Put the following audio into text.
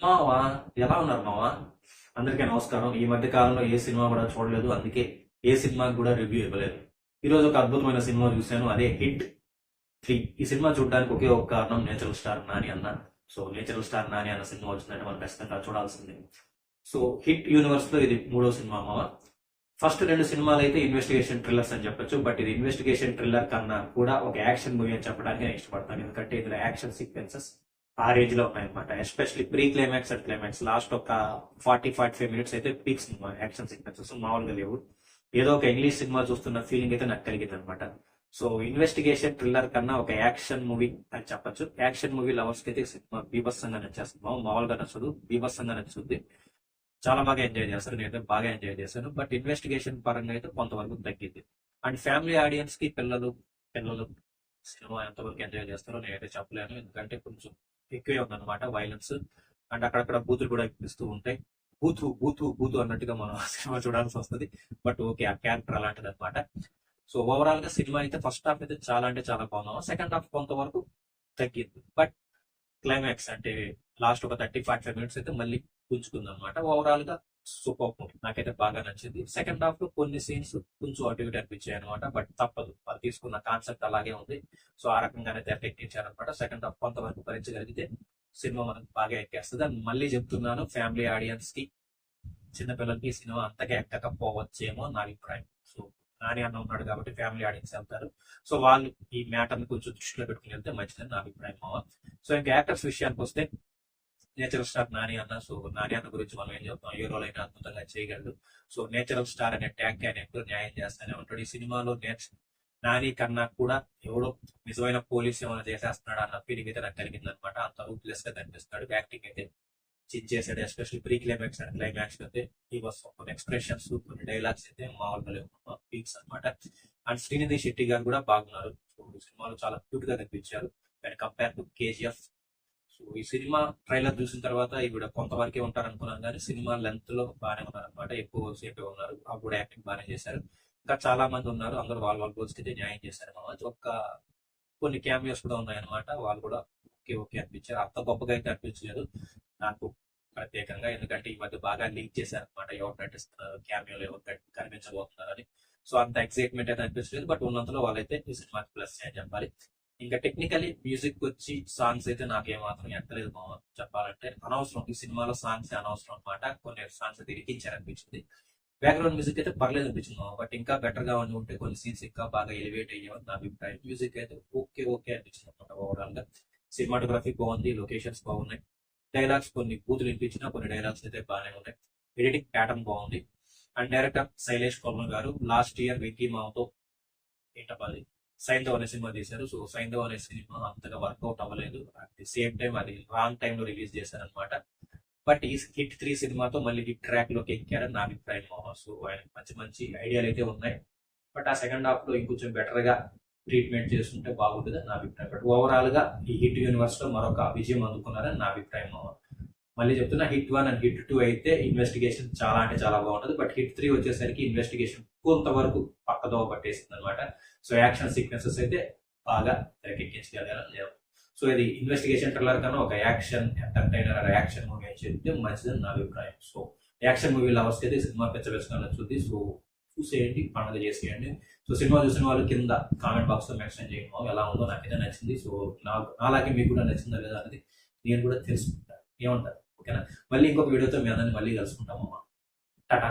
మావా, ఎలా ఉన్నారు మావా? అందరికీ నమస్కారం. ఈ మధ్య కాలంలో ఏ సినిమా కూడా చూడలేదు, అందుకే ఏ సినిమాకి కూడా రివ్యూ ఇవ్వలేదు. ఈరోజు ఒక అద్భుతమైన సినిమా చూశాను, అదే హిట్ 3. ఈ సినిమా చూడడానికి ఒకే ఒక కారణం, నేచురల్ స్టార్ నాని అన్న. సో నేచురల్ స్టార్ నాని అన్న సినిమా వచ్చిందంటే మనం ఖచ్చితంగా చూడాల్సిందే. సో హిట్ యూనివర్స్ లో ఇది మూడో సినిమా మావా. ఫస్ట్ రెండు సినిమాలు అయితే ఇన్వెస్టిగేషన్ థ్రిల్లర్స్ అని చెప్పొచ్చు, బట్ ఇది ఇన్వెస్టిగేషన్ థ్రిల్లర్ కన్నా కూడా ఒక యాక్షన్ మూవీ అని చెప్పడానికి నేను ఇష్టపడతాను. ఎందుకంటే ఇందులో యాక్షన్ సీక్వెన్సెస్ ఆ రేంజ్ లో ఉన్నాయన్నమాట. Especially pre climax and climax last ఒక 40-45 మినిట్స్ అయితే పీక్ సినిమా యాక్షన్ సీక్వెన్సెస్ మామూలుగా లేవు. ఏదో ఒక ఇంగ్లీష్ సినిమా చూస్తున్న ఫీలింగ్ అయితే నాకు కలిగింది అనమాట. సో ఇన్వెస్టిగేషన్ థ్రిల్లర్ కన్నా ఒక యాక్షన్ మూవీ అని చెప్పొచ్చు. యాక్షన్ మూవీ లవర్స్ కి అయితే సినిమా బీభత్సంగా నచ్చేస్తుంది. మామూలుగా నచ్చదు, బీభత్సంగా నచ్చుతుంది. చాలా బాగా ఎంజాయ్ చేస్తారు, నేనైతే బాగా ఎంజాయ్ చేశాను. బట్ ఇన్వెస్టిగేషన్ పరంగా అయితే కొంతవరకు తగ్గింది. అండ్ ఫ్యామిలీ ఆడియన్స్ కి పిల్లలు పిల్లలు సినిమా ఎంతవరకు ఎంజాయ్ చేస్తారో నేనైతే చెప్పలేను. ఎందుకంటే కొంచెం ఎక్కువే ఉందన్నమాట వైలెన్స్. అండ్ అక్కడక్కడ బూతులు కూడా ఎక్కిస్తూ ఉంటాయి. బూతు బూతు బూతు అన్నట్టుగా మనం ఆ సినిమా చూడాల్సి వస్తుంది. బట్ ఓకే, ఆ క్యారెక్టర్ అలాంటిది అనమాట. సో ఓవరాల్ గా సినిమా అయితే ఫస్ట్ హాఫ్ అయితే చాలా అంటే చాలా బాగున్నాం. సెకండ్ హాఫ్ కొంతవరకు తగ్గింది. బట్ క్లైమాక్స్ అంటే లాస్ట్ ఒక 30-45 మినిట్స్ అయితే మళ్ళీ పుంజుకుంది అనమాట. ఓవరాల్ గా సూపర్ మూవీ, నాకైతే బాగా నచ్చింది. సెకండ్ హాఫ్ లో కొన్ని సీన్స్ కొంచెం అటు ఇటు అనిపించాయి అనమాట. బట్ తప్పదు, వాళ్ళు తీసుకున్న కాన్సెప్ట్ అలాగే ఉంది. సో ఆ రకంగానే తెరకెక్కించారనమాట. సెకండ్ హాఫ్ కొంతవరకు భరించగలిగితే సినిమా మనకు బాగా ఎక్కేస్తుంది. అని మళ్ళీ చెప్తున్నాను, ఫ్యామిలీ ఆడియన్స్ కి, చిన్నపిల్లలకి ఈ సినిమా అంతగా ఎక్కకపోవచ్చేమో నా అభిప్రాయం. సో నాని అన్న ఉన్నాడు కాబట్టి ఫ్యామిలీ ఆడియన్స్ వెళ్తారు. సో వాళ్ళు ఈ మ్యాటర్ ని కొంచెం దృష్టిలో పెట్టుకుని వెళ్తే మంచిదని నా అభిప్రాయం. సో ఇంకా యాక్టర్స్ విషయానికి వస్తే నేచురల్ స్టార్ నాని అన్న. సో నాని అన్న గురించి మనం ఏం చెప్తాం, ఏ రోల్ అయినా అద్భుతంగా చేయగలడు. సో నేచురల్ స్టార్ అనే ట్యాగ్ ఆయన ఎప్పుడు న్యాయం చేస్తానే ఉంటాడు. ఈ సినిమాలో నాని కన్నా కూడా ఎవడో నిజమైన పోలీస్ ఏమైనా చేసేస్తున్నాడు అన్న ఫీలింగ్ అయితే నాకు కలిగింది అనమాట. అంత రూట్లెస్ గా కనిపిస్తాడు. యాక్టింగ్ అయితే చేశాడు. Especially pre climax and climax అయితే ఈ వస్తాం కొన్ని ఎక్స్ప్రెషన్స్, కొన్ని డైలాగ్స్ అయితే మామూలుగా లేవు, పీక్స్ అనమాట. అండ్ శ్రీనిధి శెట్టి గారు కూడా బాగున్నారు. సో ఈ సినిమాలో చాలా క్యూట్ గా కనిపించారు and compare to KGF. So ఈ సినిమా ట్రైలర్ చూసిన తర్వాత ఈవిడ కొంతవరకే ఉంటారు అనుకున్నాను, కానీ సినిమా లెంత్ లో బాగానే ఉన్నారు అనమాట. ఎక్కువ సేపే ఉన్నారు. అప్పుడు యాక్టింగ్ బాగానే చేశారు. ఇంకా చాలా మంది ఉన్నారు, అందరూ వాళ్ళ వాళ్ళ గోల్స్ అయితే న్యాయం చేశారు అన్నమాట. కొన్ని క్యామియోస్ కూడా ఉన్నాయన్నమాట. వాళ్ళు కూడా ఓకే ఓకే అనిపించారు. అంత గొప్పగా అయితే అనిపించలేదు నాకు ప్రత్యేకంగా. ఎందుకంటే ఈ మధ్య బాగా లీక్ చేశారు అనమాట, ఎవరు నటిస్తున్నారు, క్యామియోలు ఎవరు కనిపించబోతున్నారని. సో అంత ఎక్సైట్మెంట్ అయితే అనిపించలేదు. బట్ ఉన్నంతలో వాళ్ళైతే ఈ సినిమాకి ప్లస్ అని చెప్పాలి. ఇంకా టెక్నికలీ మ్యూజిక్ వచ్చి సాంగ్స్ అయితే నాకు ఏమాత్రం ఎక్కలేదు చెప్పాలంటే. అనవసరం, ఈ సినిమాలో సాంగ్స్ అనవసరం అనమాట. కొన్ని సాంగ్స్ అయితే ఇరికించారు అనిపించింది. బ్యాక్గ్రౌండ్ మ్యూజిక్ అయితే పర్లేదు అనిపించింది, బట్ ఇంకా బెటర్ గా ఉంటే కొన్ని సీన్స్ ఇంకా బాగా ఎలివేట్ అయ్యేవని నా అభిప్రాయం. మ్యూజిక్ అయితే ఓకే ఓకే అనిపించింది అనమాట. ఓవరాల్ గా సినిమాటోగ్రఫీ బాగుంది, లొకేషన్స్ బాగున్నాయి. డైలాగ్స్ కొన్ని బూతులు వినిపించినా కొన్ని డైలాగ్స్ అయితే బాగానే ఉన్నాయి. ఎడిటింగ్ ప్యాటర్న్ బాగుంది. అండ్ డైరెక్టర్ శైలేష్ కొల్మల్ గారు లాస్ట్ ఇయర్ వెంకీ మావతో ఏంటది సైంధవ్ అనే సినిమా తీశారు. సో సైంధవ్ అనే సినిమా అంతగా వర్కౌట్ అవ్వలేదు. అట్ ది సేమ్ టైం అది రాంగ్ టైమ్ లో రిలీజ్ చేశారనమాట. బట్ ఈ హిట్ 3 సినిమాతో మళ్ళీ హిట్ ట్రాక్ లోకి ఎక్కారని నా అభిప్రాయం. సో ఆయన మంచి మంచి ఐడియాలు అయితే ఉన్నాయి. బట్ ఆ సెకండ్ హాఫ్ లో ఇంకొంచెం బెటర్ గా ట్రీట్మెంట్ చేస్తుంటే బాగుంటుంది నా అభిప్రాయం. బట్ ఓవరాల్ గా ఈ హిట్ యూనివర్స్ లో మరొక విజయం అందుకున్నారని నా అభిప్రాయం. మళ్ళీ చెప్తున్నా, హిట్ 1 అండ్ హిట్ 2 అయితే ఇన్వెస్టిగేషన్ చాలా అంటే చాలా బాగుంటుంది. బట్ హిట్ 3 వచ్చేసరికి ఇన్వెస్టిగేషన్ కొంతవరకు పక్కదోవ పట్టేస్తుంది అనమాట. సో యాక్షన్ సీక్వెన్సెస్ అయితే బాగా తెరకెక్కించగలిగారు. సో ఇది ఇన్వెస్టిగేషన్ థ్రిల్లర్ కన్నా ఒక యాక్షన్ ఎంటర్టైనర్, యాక్షన్ మూవీ అని చెప్తే మంచిదని నా అభిప్రాయం. సో యాక్షన్ మూవీ లవర్స్ అయితే సినిమా పెంచవేసుకొని నచ్చుద్ది. సో చూసేయండి, పండుగ చేసేయండి. సో సినిమా చూసిన వాళ్ళు కింద కామెంట్ బాక్స్ లో మెన్షన్ చేయడం ఎలా ఉందో నాకైతే నచ్చింది. సో అలాగే మీకు కూడా నచ్చిందా లేదా అనేది నేను కూడా తెలుసుకుంటాను. ఏమంటారు? ఓకేనా? మళ్ళీ ఇంకొక వీడియోతో మీ అందరిని మళ్ళీ కలుసుకుంటాము. టాటా.